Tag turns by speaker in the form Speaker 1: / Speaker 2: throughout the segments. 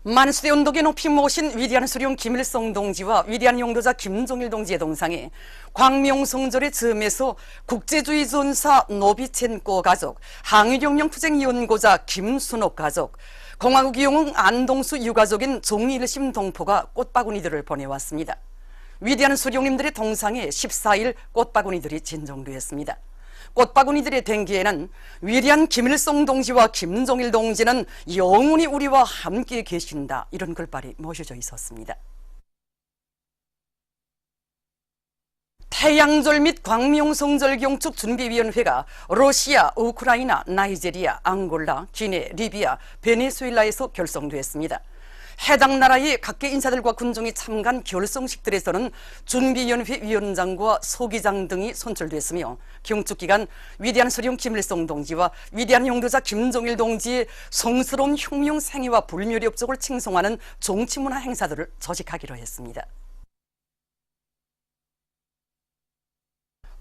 Speaker 1: 만수대 운동에 높이 모신 위대한 수령 김일성 동지와 위대한 용도자 김종일 동지의 동상에 광명성절의 즈음에서 국제주의 전사 노비첸코 가족, 항일혁명 투쟁 연고자 김순옥 가족, 공화국 영웅 안동수 유가족인 종일심 동포가 꽃바구니들을 보내왔습니다. 위대한 수령님들의 동상에 14일 꽃바구니들이 진정되었습니다. 꽃바구니들의 댕기에는 위대한 김일성 동지와 김종일 동지는 영원히 우리와 함께 계신다, 이런 글발이 모셔져 있었습니다. 태양절 및 광명성절 경축 준비위원회가 러시아, 우크라이나, 나이제리아, 앙골라, 기네, 리비아, 베네수엘라에서 결성됐습니다. 해당 나라의 각계 인사들과 군종이 참가한 결성식들에서는 준비위원회 위원장과 소기장 등이 선출됐으며, 경축기간 위대한 수령 김일성 동지와 위대한 용도자 김종일 동지의 성스러운 혁명 생애와 불멸의 업적을 칭송하는 정치문화 행사들을 조직하기로 했습니다.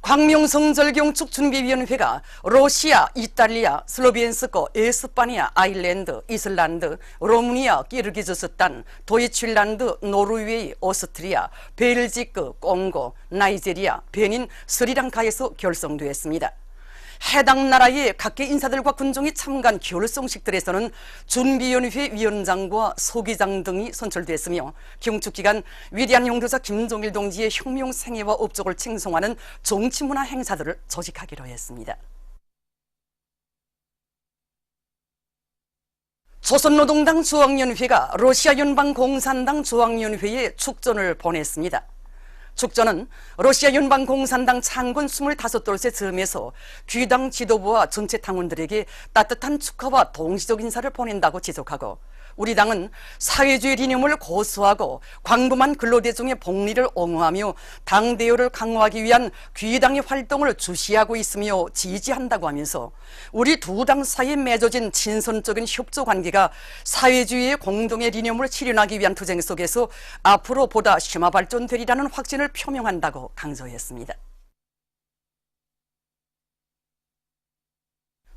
Speaker 1: 광명성절 경축 준비위원회가 러시아, 이탈리아, 슬로비엔스크, 에스파니아, 아일랜드, 이슬란드, 루무니아, 키르기즈스탄, 도이칠란드, 노르웨이, 오스트리아, 벨지크, 콩고, 나이제리아, 베닌, 스리랑카에서 결성되었습니다. 해당 나라의 각계 인사들과 군종이 참가한 결성식들에서는 준비위원회 위원장과 소기장 등이 선출됐으며, 경축기간 위대한 용도자 김종일 동지의 혁명 생애와 업적을 칭송하는 정치문화 행사들을 조직하기로 했습니다. 조선노동당 중앙위원회가 러시아 연방공산당 중앙위원회에 축전을 보냈습니다. 축전은 러시아 연방공산당 창건 25돌째 즈음에서 귀당 지도부와 전체 당원들에게 따뜻한 축하와 동시적 인사를 보낸다고 지적하고, 우리 당은 사회주의 이념을 고수하고 광범한 근로대중의 복리를 옹호하며 당 대우를 강화하기 위한 귀당의 활동을 주시하고 있으며 지지한다고 하면서, 우리 두 당 사이에 맺어진 친선적인 협조 관계가 사회주의의 공동의 이념을 실현하기 위한 투쟁 속에서 앞으로 보다 심화 발전되리라는 확신을 표명한다고 강조했습니다.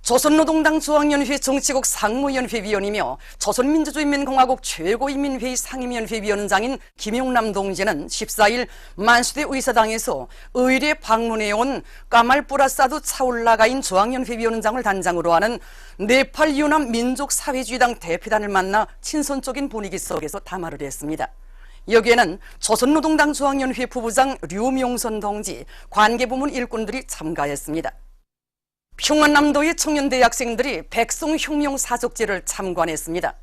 Speaker 1: 조선노동당 중앙위원회 정치국 상무위원회 위원이며 조선민주주의인민공화국 최고인민회의 상임위원회 위원장인 김용남 동지는 14일 만수대 의사당에서 의뢰 방문해온 까말뿌라사두 차울라가인 중앙위원회 위원장을 단장으로 하는 네팔 연합 민족사회주의당 대표단을 만나 친선적인 분위기 속에서 담화를 했습니다. 여기에는 조선노동당 중앙위원회 부부장 류명선 동지, 관계부문 일꾼들이 참가했습니다. 평안남도의 청년대학생들이 백송혁명사족지를 참관했습니다.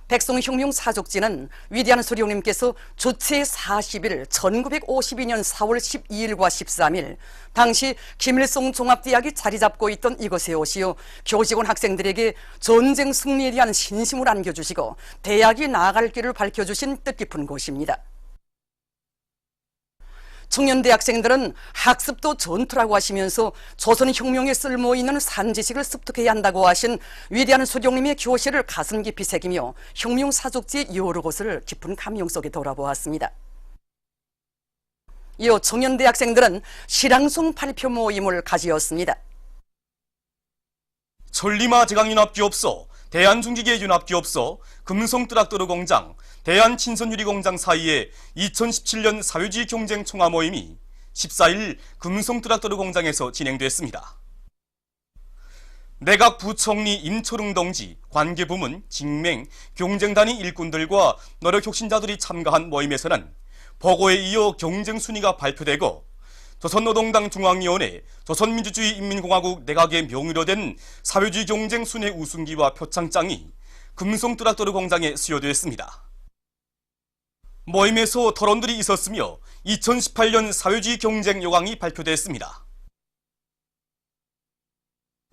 Speaker 1: 백송혁명사족지는 위대한 수령님께서 주체 40일 1952년 4월 12일과 13일 당시 김일성 종합대학이 자리 잡고 있던 이곳에 오시어 교직원 학생들에게 전쟁 승리에 대한 신심을 안겨주시고 대학이 나아갈 길을 밝혀주신 뜻깊은 곳입니다. 청년대학생들은 학습도 전투라고 하시면서 조선혁명에 쓸모있는 산지식을 습득해야 한다고 하신 위대한 수령님의 교시를 가슴 깊이 새기며 혁명사족지의 여러 곳을 깊은 감명 속에 돌아보았습니다. 이어 청년대학생들은 실황송 발표 모임을 가지었습니다.
Speaker 2: 천리마 제강윤합기업소, 대한중기계윤합기업소, 금성트락터르 공장, 대한친선유리공장 사이의 2017년 사회주의 경쟁 총화 모임이 14일 금성트락터르 공장에서 진행됐습니다. 내각 부총리 임초릉 동지, 관계부문, 직맹, 경쟁단위 일꾼들과 노력혁신자들이 참가한 모임에서는 보고에 이어 경쟁 순위가 발표되고, 조선노동당 중앙위원회, 조선민주주의인민공화국 내각의 명의로 된 사회주의 경쟁 순회 우승기와 표창장이 금성트락터르 공장에 수여됐습니다. 모임에서 토론들이 있었으며 2018년 사회주의 경쟁 요강이 발표됐습니다.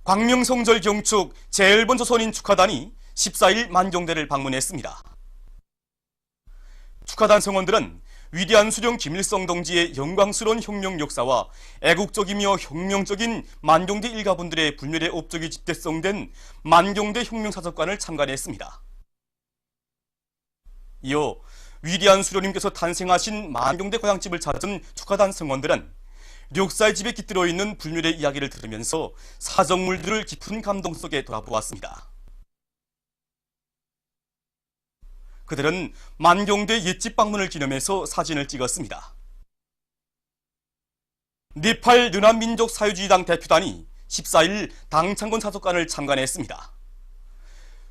Speaker 2: 광명성절 경축 제1번 조선인 축하단이 14일 만경대를 방문했습니다. 축하단 성원들은 위대한 수령 김일성 동지의 영광스러운 혁명 역사와 애국적이며 혁명적인 만경대 일가분들의 불멸의 업적이 집대성된 만경대 혁명사적관을 참관했습니다. 이어 위대한 수령님께서 탄생하신 만경대 고향집을 찾은 축하단 성원들은 역사의 집에 깃들어 있는 불멸의 이야기를 들으면서 사적물들을 깊은 감동 속에 돌아보았습니다. 그들은 만경대 옛집 방문을 기념해서 사진을 찍었습니다. 네팔 르난민족 사회주의당 대표단이 14일 당 창건 사석관을 참관했습니다.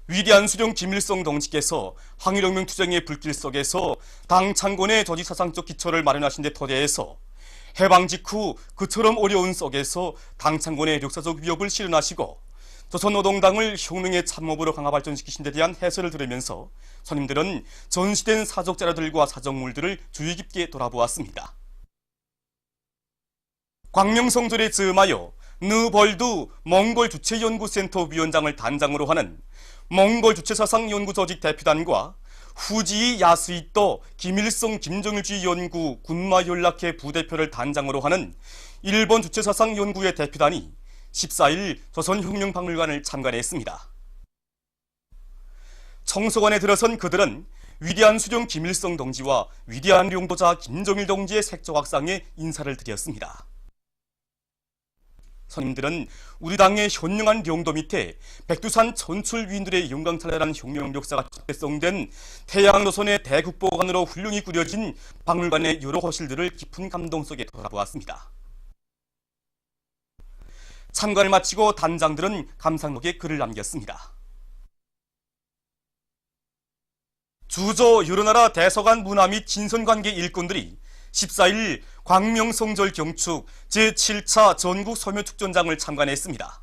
Speaker 2: 위대한 수령 김일성 동지께서 항일혁명 투쟁의 불길 속에서 당 창건의 조직사상적 기초를 마련하신 데 토대해서 해방 직후 그처럼 어려운 속에서 당 창건의 역사적 위협을 실현하시고 조선노동당을 혁명의 참모부로 강화 발전시키신 데 대한 해설을 들으면서 손님들은 전시된 사적 자료들과 사적물들을 주의 깊게 돌아보았습니다. 광명성절에 즈음하여 느벌두 몽골 주체연구센터 위원장을 단장으로 하는 몽골 주체사상연구조직 대표단과 후지이 야스이또 김일성 김정일주의 연구 군마연락회 부대표를 단장으로 하는 일본 주체사상연구회 대표단이 14일 조선혁명박물관을 참관했습니다. 청소관에 들어선 그들은 위대한 수령 김일성 동지와 위대한 용도자 김정일 동지의 색조각상에 인사를 드렸습니다. 손님들은 우리 당의 현명한 용도 밑에 백두산 전출 위인들의 영광찬란한 혁명 역사가 집배성된 태양노선의 대국보관으로 훌륭히 꾸려진 박물관의 여러 호실들을 깊은 감동 속에 돌아보았습니다. 참관을 마치고 단장들은 감상록에 글을 남겼습니다. 주저 여러 나라 대서관 문화 및 친선관계 일꾼들이 14일 광명성절 경축 제7차 전국 소묘축전장을 참관했습니다.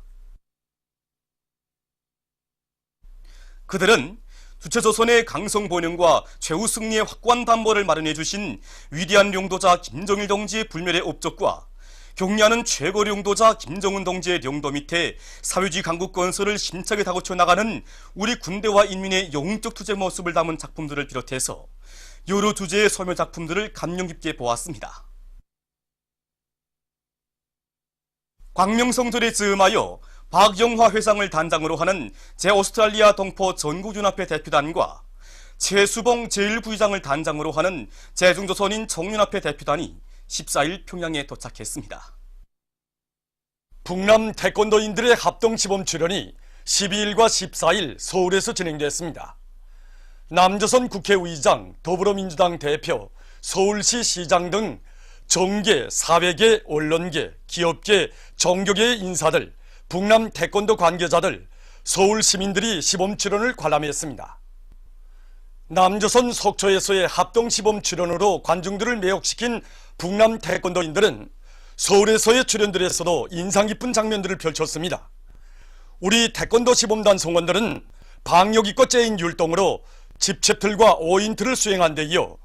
Speaker 2: 그들은 주체조선의 강성 번영과 최후 승리의 확고한 담보를 마련해 주신 위대한 용도자 김정일 동지의 불멸의 업적과 경리하는 최고 용도자 김정은 동지의 용도 밑에 사회주의 강국 건설을 힘차게 다고쳐 나가는 우리 군대와 인민의 영웅적 투쟁 모습을 담은 작품들을 비롯해서 여러 주제의 소묘 작품들을 감명 깊게 보았습니다. 광명성절에 즈음하여 박영화 회상을 단장으로 하는 제오스트랄리아 동포 전국연합회 대표단과 최수봉 제1부의장을 단장으로 하는 제중조선인 청년합회 대표단이 14일 평양에 도착했습니다.
Speaker 3: 북남 태권도인들의 합동시범 출연이 12일과 14일 서울에서 진행됐습니다. 남조선 국회의장, 더불어민주당 대표, 서울시 시장 등 정계, 사회계, 언론계, 기업계, 종교계의 인사들, 북남 태권도 관계자들, 서울 시민들이 시범 출연을 관람했습니다. 남조선 속초에서의 합동 시범 출연으로 관중들을 매혹시킨 북남 태권도인들은 서울에서의 출연들에서도 인상 깊은 장면들을 펼쳤습니다. 우리 태권도 시범단 성원들은 박력있고 째인 율동으로 집채틀과 오인트를 수행한 데 이어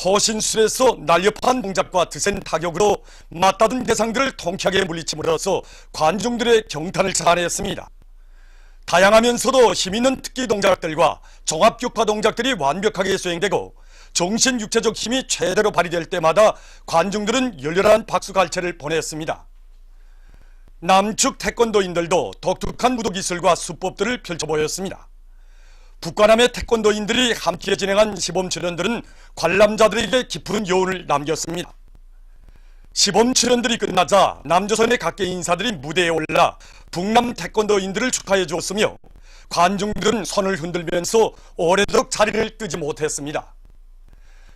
Speaker 3: 호신술에서 날렵한 동작과 드센 타격으로 맞닿은 대상들을 통쾌하게 물리침으로써 관중들의 경탄을 자아냈습니다. 다양하면서도 힘있는 특기 동작들과 종합격파 동작들이 완벽하게 수행되고 정신 육체적 힘이 최대로 발휘될 때마다 관중들은 열렬한 박수갈채를 보냈습니다. 남측 태권도인들도 독특한 무도기술과 수법들을 펼쳐보였습니다. 북과남의 태권도인들이 함께 진행한 시범 출연들은 관람자들에게 깊은 여운을 남겼습니다. 시범 출연들이 끝나자 남조선의 각계 인사들이 무대에 올라 북남 태권도인들을 축하해 주었으며 관중들은 손을 흔들면서 오래도록 자리를 뜨지 못했습니다.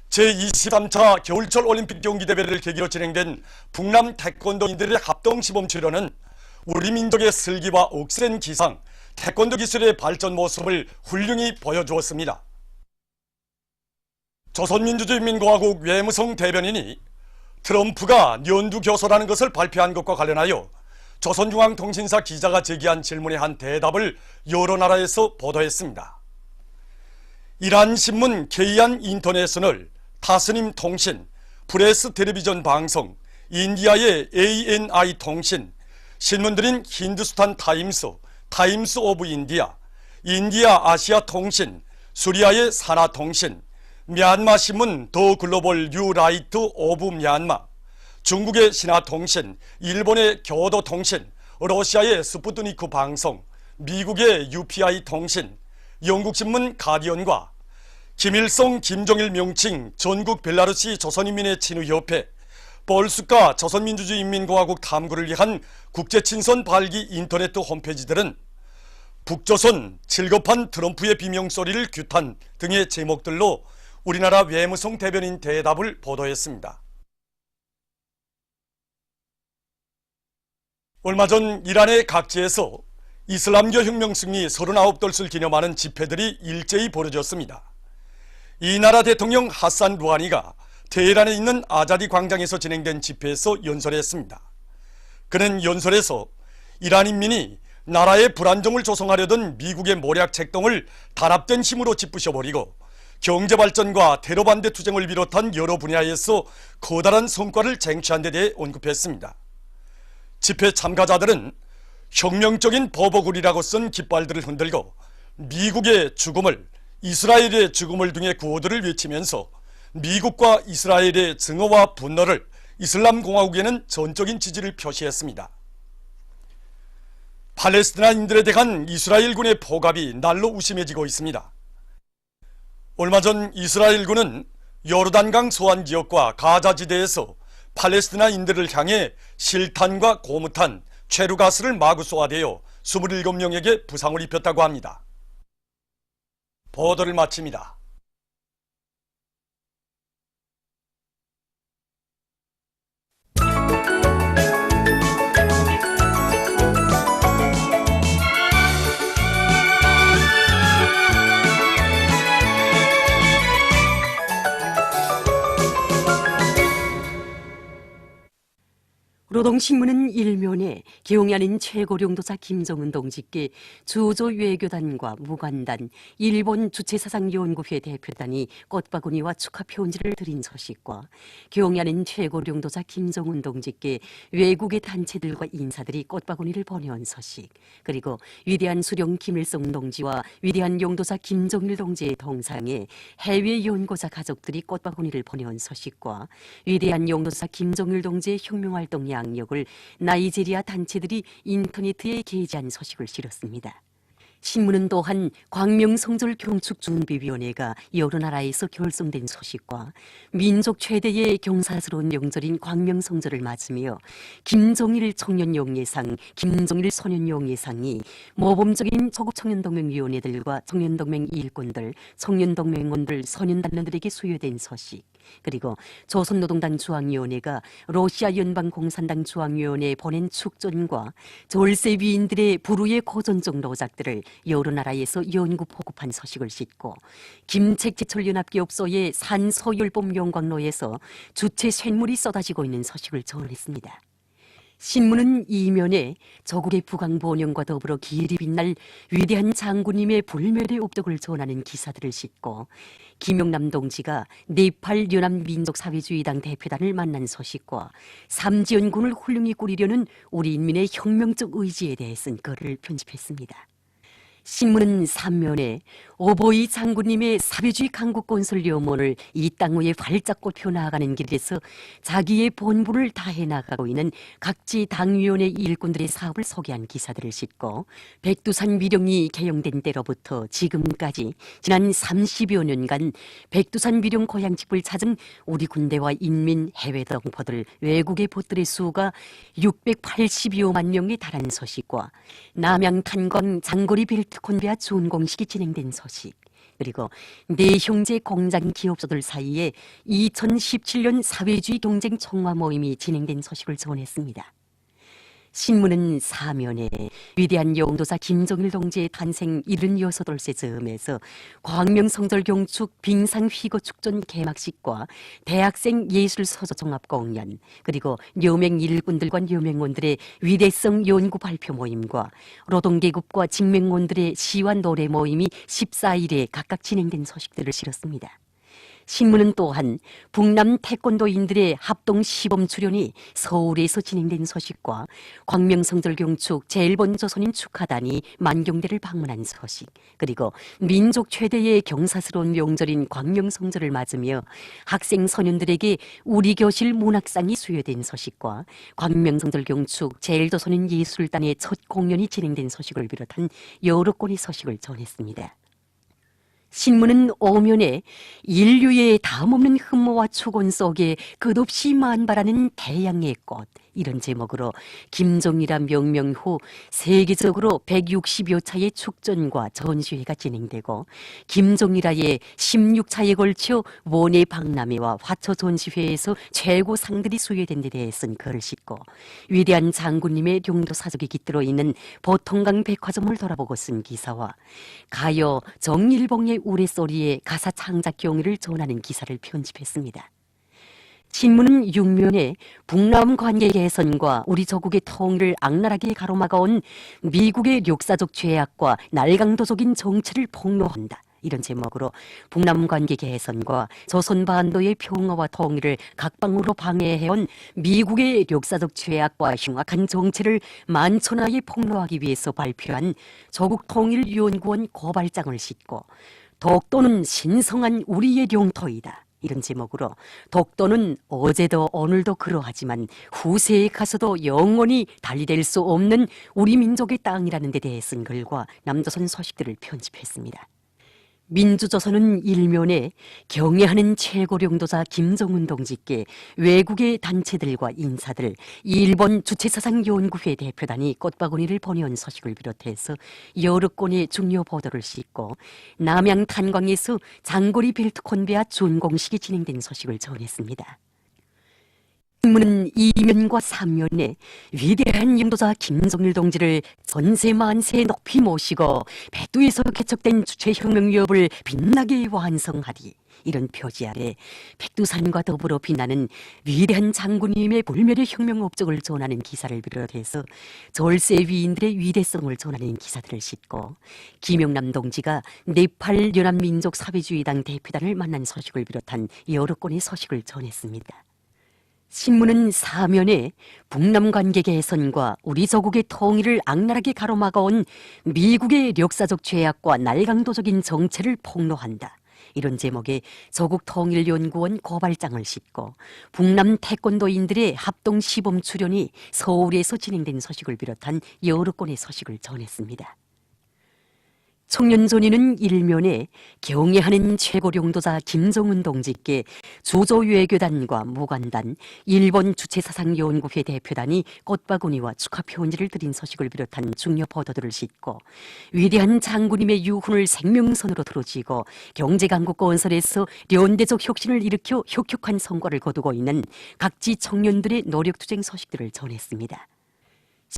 Speaker 3: 제23차 겨울철 올림픽 경기대회를 계기로 진행된 북남 태권도인들의 합동 시범 출연은 우리 민족의 슬기와 억센 기상, 태권도 기술의 발전 모습을 훌륭히 보여주었습니다. 조선민주주의인민공화국 외무성 대변인이 트럼프가 연두교서라는 것을 발표한 것과 관련하여 조선중앙통신사 기자가 제기한 질문에 한 대답을 여러 나라에서 보도했습니다. 이란 신문 케이안 인터내셔널, 타스님 통신, 프레스 텔레비전 방송, 인디아의 ANI 통신, 신문들인 힌두스탄 타임스, 타임스 오브 인디아, 인디아 아시아 통신, 수리아의 사나 통신, 미얀마 신문 더 글로벌 뉴 라이트 오브 미얀마, 중국의 신화통신, 일본의 교도통신, 러시아의 스푸트니크 방송, 미국의 UPI 통신, 영국신문 가디언과 김일성, 김정일 명칭 전국 벨라루시 조선인민의 친위협회, 볼스카 조선민주주의인민공화국 탐구를 위한 국제친선 발기 인터넷 홈페이지들은 북조선 질겁한 트럼프의 비명소리를 규탄 등의 제목들로 우리나라 외무성 대변인 대답을 보도했습니다. 얼마 전 이란의 각지에서 이슬람교 혁명 승리 39돌을 기념하는 집회들이 일제히 벌어졌습니다. 이 나라 대통령 하산 루하니가 테헤란에 있는 아자디 광장에서 진행된 집회에서 연설했습니다. 그는 연설에서 이란 인민이 나라의 불안정을 조성하려던 미국의 모략 책동을 단합된 힘으로 짚부셔버리고 경제발전과 테러 반대 투쟁을 비롯한 여러 분야에서 커다란 성과를 쟁취한 데 대해 언급했습니다. 집회 참가자들은 혁명적인 버버굴이라고 쓴 깃발들을 흔들고 미국의 죽음을, 이스라엘의 죽음을 등의 구호들을 외치면서 미국과 이스라엘의 증오와 분노를 이슬람 공화국에는 전적인 지지를 표시했습니다. 팔레스티나인들에 대한 이스라엘군의 포갑이 날로 우심해지고 있습니다. 얼마 전 이스라엘군은 요르단강 소안 지역과 가자지대에서 팔레스티나인들을 향해 실탄과 고무탄, 최루가스를 마구 쏘아대어 27명에게 부상을 입혔다고 합니다. 보도를 마칩니다.
Speaker 4: 노동신문은 일면에 경야는 최고령도사 김정은 동지께 주조 외교단과 무관단, 일본 주체사상연구회 대표단이 꽃바구니와 축하 편지를 드린 소식과 경야는 최고령도사 김정은 동지께 외국의 단체들과 인사들이 꽃바구니를 보내온 소식, 그리고 위대한 수령 김일성 동지와 위대한 용도사 김정일 동지의 동상에 해외 연구자 가족들이 꽃바구니를 보내온 소식과 위대한 용도사 김정일 동지의 혁명활동 양력을 나이지리아 단체들이 인터넷에 게재한 소식을 실었습니다. 신문은 또한 광명성절 경축준비위원회가 여러 나라에서 결성된 소식과 민족 최대의 경사스러운 명절인 광명성절을 맞으며 김정일 청년영예상, 김정일 소년영예상이 모범적인 조국청년동맹위원회들과 청년동맹 일꾼들, 청년동맹원들, 소년단원들에게 수여된 소식, 그리고 조선노동당 중앙위원회가 러시아 연방공산당 중앙위원회에 보낸 축전과 졸세 위인들의 불우의 고전적 노작들을 여러 나라에서 연구 보급한 소식을 싣고 김책제철연합기업소의 산소율법 용광로에서 주체 쇳물이 쏟아지고 있는 소식을 전했습니다. 신문은 이면에 조국의 부강번영과 더불어 기일이 빛날 위대한 장군님의 불멸의 업적을 전하는 기사들을 싣고 김영남 동지가 네팔 연합민족사회주의당 대표단을 만난 소식과 삼지연군을 훌륭히 꾸리려는 우리 인민의 혁명적 의지에 대해 쓴 글을 편집했습니다. 신문은 3면에 오보이 장군님의 사회주의 강국건설 염원을 이 땅 위에 활짝 꽂혀 나아가는 길에서 자기의 본분을 다해 나가고 있는 각지 당위원회 일꾼들의 사업을 소개한 기사들을 싣고 백두산 위령이 개용된 때로부터 지금까지 지난 30여 년간 백두산 위령 고향집을 찾은 우리 군대와 인민 해외 동포들 외국의 보들의 수가 680여만 명에 달한 소식과 남양 탄광 장거리 벨트 콘베아 준공식이 진행된 소식, 그리고 네 형제 공장 기업소들 사이에 2017년 사회주의 경쟁 총화 모임이 진행된 소식을 전했습니다. 신문은 사면에 위대한 용도사 김정일 동지의 탄생 76돌째 즈음에서 광명성절 경축 빙상휘거 축전 개막식과 대학생 예술서조 종합공연, 그리고 여맹 일꾼들과 여맹원들의 위대성 연구 발표 모임과 노동계급과 직맹원들의 시와 노래 모임이 14일에 각각 진행된 소식들을 실었습니다. 신문은 또한 북남 태권도인들의 합동 시범 출연이 서울에서 진행된 소식과 광명성절 경축 제1번 조선인 축하단이 만경대를 방문한 소식, 그리고 민족 최대의 경사스러운 명절인 광명성절을 맞으며 학생 소년들에게 우리 교실 문학상이 수여된 소식과 광명성절 경축 제1조선인 예술단의 첫 공연이 진행된 소식을 비롯한 여러 건의 소식을 전했습니다. 신문은 오면에 인류의 다음없는 흠모와 축원 속에 끝없이 만발하는 태양의 꽃, 이런 제목으로 김종이라 명명 후 세계적으로 160여 차의 축전과 전시회가 진행되고 김종이라의 16차에 걸쳐 원예 박람회와 화초 전시회에서 최고 상들이 수여된 데 대해 쓴 글을 싣고 위대한 장군님의 용도 사족이 깃들어 있는 보통강 백화점을 돌아보고 쓴 기사와 가요 정일봉의 우레소리에 가사 창작 경위를 전하는 기사를 편집했습니다. 신문은 6면에 북남 관계 개선과 우리 조국의 통일을 악랄하게 가로막아온 미국의 역사적 죄악과 날강도적인 정치를 폭로한다. 이런 제목으로 북남 관계 개선과 조선 반도의 평화와 통일을 각방으로 방해해온 미국의 역사적 죄악과 흉악한 정치를 만천하에 폭로하기 위해서 발표한 조국통일연구원 고발장을 싣고 독도는 신성한 우리의 영토이다. 이런 제목으로 독도는 어제도 오늘도 그러하지만 후세에 가서도 영원히 달리될 수 없는 우리 민족의 땅이라는 데 대해 쓴 글과 남조선 소식들을 편집했습니다. 민주조선은 1면에 경애하는 최고령도자 김정은 동지께 외국의 단체들과 인사들, 일본 주체사상연구회 대표단이 꽃바구니를 보내온 소식을 비롯해서 여러 건의 중요 보도를 싣고 남양 탄광에서 장거리 벨트 콘베아 준공식이 진행된 소식을 전했습니다. 신문은 2면과 3면에 위대한 영도자 김정일 동지를 전세만세 높이 모시고 백두에서 개척된 주체혁명위협을 빛나게 완성하리. 이런 표지 아래 백두산과 더불어 빛나는 위대한 장군님의 불멸의 혁명 업적을 전하는 기사를 비롯해서 절세 위인들의 위대성을 전하는 기사들을 싣고 김영남 동지가 네팔 연합민족사회주의당 대표단을 만난 소식을 비롯한 여러 건의 소식을 전했습니다. 신문은 4면에 북남 관계 개선과 우리 조국의 통일을 악랄하게 가로막아온 미국의 역사적 죄악과 날강도적인 정체를 폭로한다. 이런 제목의 조국통일연구원 고발장을 싣고 북남 태권도인들의 합동 시범 출연이 서울에서 진행된 소식을 비롯한 여러 건의 소식을 전했습니다. 청년전의는 1면에 경애하는 최고령도자 김정은 동지께 조조외교단과 무관단, 일본 주체사상연구회 대표단이 꽃바구니와 축하 편지를 드린 소식을 비롯한 중요 보도들을 싣고 위대한 장군님의 유훈을 생명선으로 들어쥐고 경제강국 건설에서 연대적 혁신을 일으켜 혁혁한 성과를 거두고 있는 각지 청년들의 노력투쟁 소식들을 전했습니다.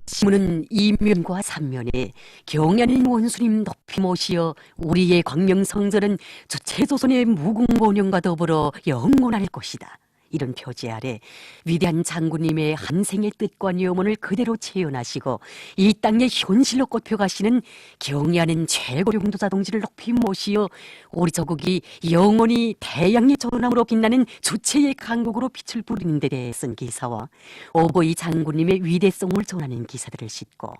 Speaker 4: 신문은 2면과 3면에 경애하는 원수님 높이 모시어 우리의 광명성전은 주체조선의 무궁본영과 더불어 영원할 것이다. 이런 표지 아래 위대한 장군님의 한 생의 뜻과 염원을 그대로 재현하시고 이 땅에 현실로 꼽혀가시는 경애하는 최고령도자 동지를 높이 모시어 우리 조국이 영원히 태양의 전함으로 빛나는 주체의 강국으로 빛을 부리는 데 대해 쓴 기사와 오보이 장군님의 위대성을 전하는 기사들을 싣고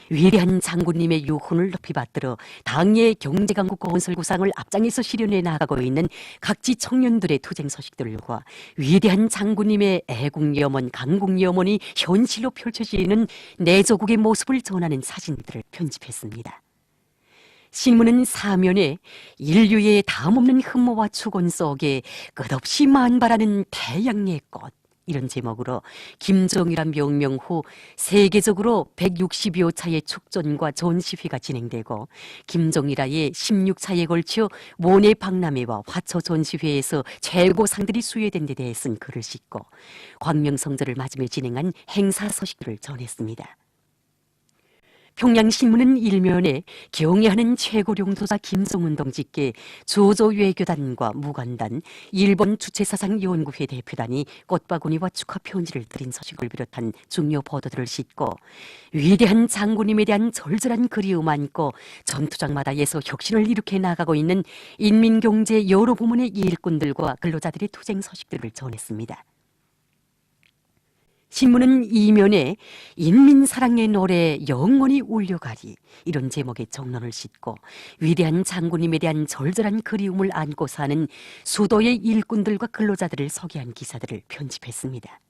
Speaker 4: 위대한 장군님의 유훈을 높이 받들어 당의 경제강국 건설 구상을 앞장에서 실현해 나가고 있는 각지 청년들의 투쟁 소식들과 위대한 장군님의 애국염원, 강국염원이 현실로 펼쳐지는 내조국의 모습을 전하는 사진들을 편집했습니다. 신문은 4면에 인류의 다음없는 흠모와 축원 속에 끝없이 만발하는 태양의 꽃, 이런 제목으로 김정일한 명명 후 세계적으로 160여 차의 축전과 전시회가 진행되고 김정일아의 16차에 걸쳐 원예 박람회와 화초 전시회에서 최고상들이 수여된 데 대해 쓴 글을 싣고 광명성전을 맞으며 진행한 행사 소식들을 전했습니다. 평양신문은 1면에 경애하는 최고령도자 김정은 동지께 조조외교단과 무관단, 일본 주체사상연구회 대표단이 꽃바구니와 축하 편지를 드린 소식을 비롯한 중요 보도들을 싣고 위대한 장군님에 대한 절절한 그리움 안고 전투장마다에서 혁신을 일으켜 나가고 있는 인민경제 여러 부문의 일꾼들과 근로자들의 투쟁 소식들을 전했습니다. 신문은 2면에 인민사랑의 노래 영원히 울려가리, 이런 제목의 정론을 싣고 위대한 장군님에 대한 절절한 그리움을 안고 사는 수도의 일꾼들과 근로자들을 소개한 기사들을 편집했습니다.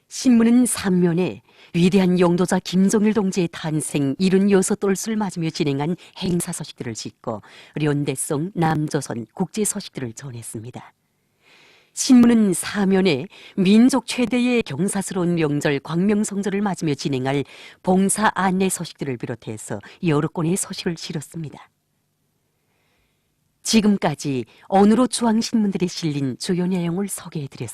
Speaker 4: 신문은 3면에 위대한 영도자 김정일 동지의 탄생 76돌수를 맞으며 진행한 행사 소식들을 싣고 연대성, 남조선, 국제 소식들을 전했습니다. 신문은 사면에 민족 최대의 경사스러운 명절 광명성절을 맞으며 진행할 봉사 안내 소식들을 비롯해서 여러 건의 소식을 실었습니다. 지금까지 어느로 중앙신문들에 실린 주요 내용을 소개해드렸습니다.